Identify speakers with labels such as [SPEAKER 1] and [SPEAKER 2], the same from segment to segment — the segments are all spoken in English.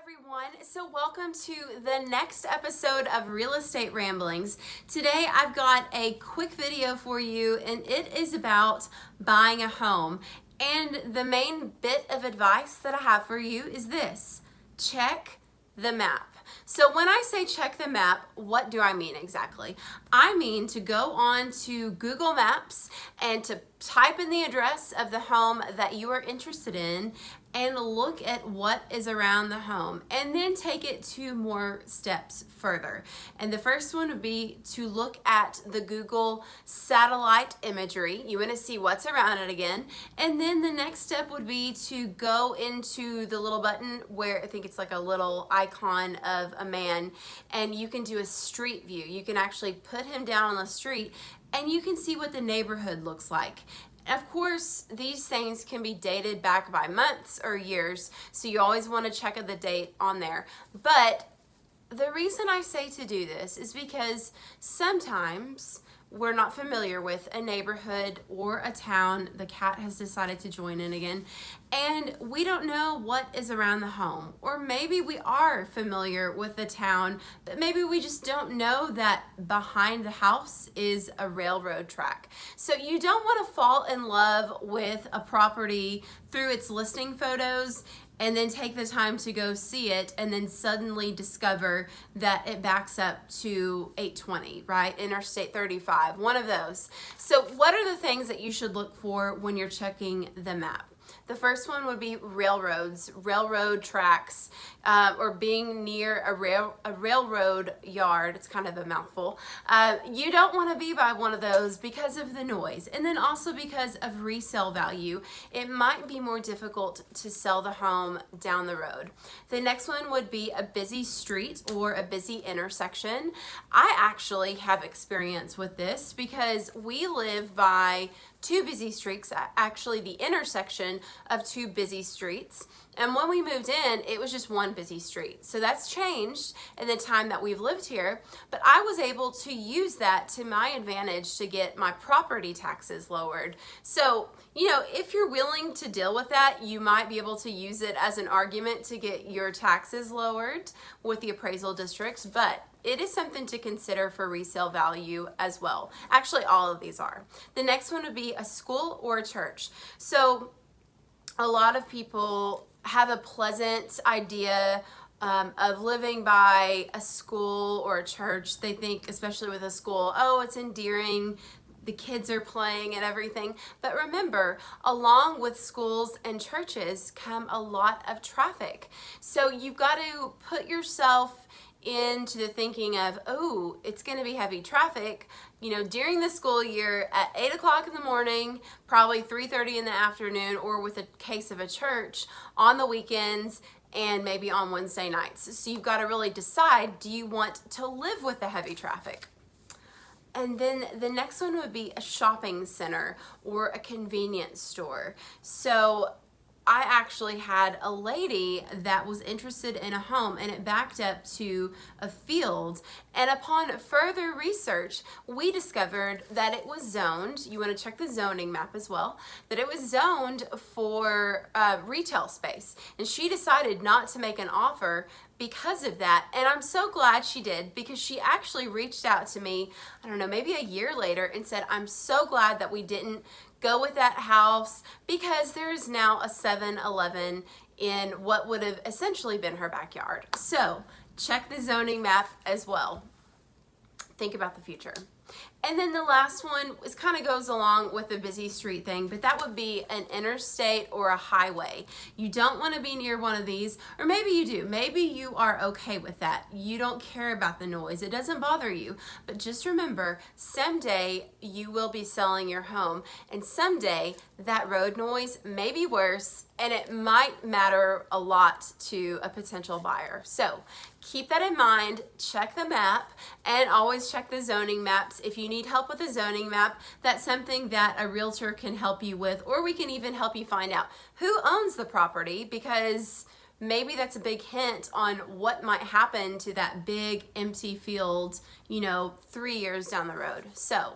[SPEAKER 1] Everyone, so welcome to the next episode of Real Estate Ramblings. Today I've got a quick video for you, and it is about buying a home. And the main bit of advice that I have for you is this: check the map. So when I say check the map, what do I mean exactly? I mean to go on to Google Maps and to type in the address of the home that you are interested in and look at what is around the home, and then take it 2 more steps further. And the first one would be to look at the Google satellite imagery. You want to see what's around it again. And then the next step would be to go into the little button where I think it's like a little icon of a man, and you can do a street view. You can actually put him down on the street and you can see what the neighborhood looks like. Of course, these things can be dated back by months or years, so you always want to check the date on there. But the reason I say to do this is because sometimes we're not familiar with a neighborhood or a town. The cat has decided to join in again, and we don't know what is around the home. Or maybe we are familiar with the town, but maybe we just don't know that behind the house is a railroad track. So you don't want to fall in love with a property through its listing photos and then take the time to go see it and then suddenly discover that it backs up to 820, right? Interstate 35, one of those. So what are the things that you should look for when you're checking the map? The first one would be railroads, railroad tracks, or being near a railroad yard. It's kind of a mouthful. You don't want to be by one of those because of the noise, and then also because of resale value. It might be more difficult to sell the home down the road. The next one would be a busy street or a busy intersection. I actually have experience with this because we live by 2 busy streets, actually the intersection of 2 busy streets. And when we moved in, it was just 1 busy street. So that's changed in the time that we've lived here. But I was able to use that to my advantage to get my property taxes lowered. So, if you're willing to deal with that, you might be able to use it as an argument to get your taxes lowered with the appraisal districts. But it is something to consider for resale value as well. Actually, all of these are. The next one would be a school or a church. So a lot of people have a pleasant idea of living by a school or a church. They think, especially with a school, oh, it's endearing, the kids are playing and everything. But remember, along with schools and churches come a lot of traffic. So you've got to put yourself into the thinking of, oh, it's going to be heavy traffic, during the school year at 8 o'clock in the morning, probably 3:30 in the afternoon, or with a case of a church on the weekends and maybe on Wednesday nights. So you've got to really decide, do you want to live with the heavy traffic? And then the next one would be a shopping center or a convenience store. So I actually had a lady that was interested in a home, and it backed up to a field. And upon further research, we discovered that it was zoned. You want to check the zoning map as well, that it was zoned for retail space. And she decided not to make an offer because of that. And I'm so glad she did, because she actually reached out to me, I don't know, maybe a year later, and said, I'm so glad that we didn't go with that house because there is now a 7-Eleven in what would have essentially been her backyard. So check the zoning map as well. Think about the future. And then the last one is kind of goes along with the busy street thing, but that would be an interstate or a highway. You don't want to be near one of these, or maybe you do. Maybe you are okay with that. You don't care about the noise. It doesn't bother you. But just remember, someday you will be selling your home, and someday that road noise may be worse, and it might matter a lot to a potential buyer. So keep that in mind. Check the map, and always check the zoning maps. If you need help with a zoning map, that's something that a realtor can help you with, or we can even help you find out who owns the property, because maybe that's a big hint on what might happen to that big empty field, 3 years down the road. So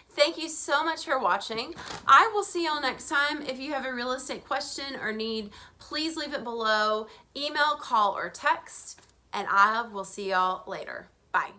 [SPEAKER 1] thank you so much for watching. I will see y'all next time. If you have a real estate question or need, please leave it below. Email, call, or text, and I will see y'all later. Bye.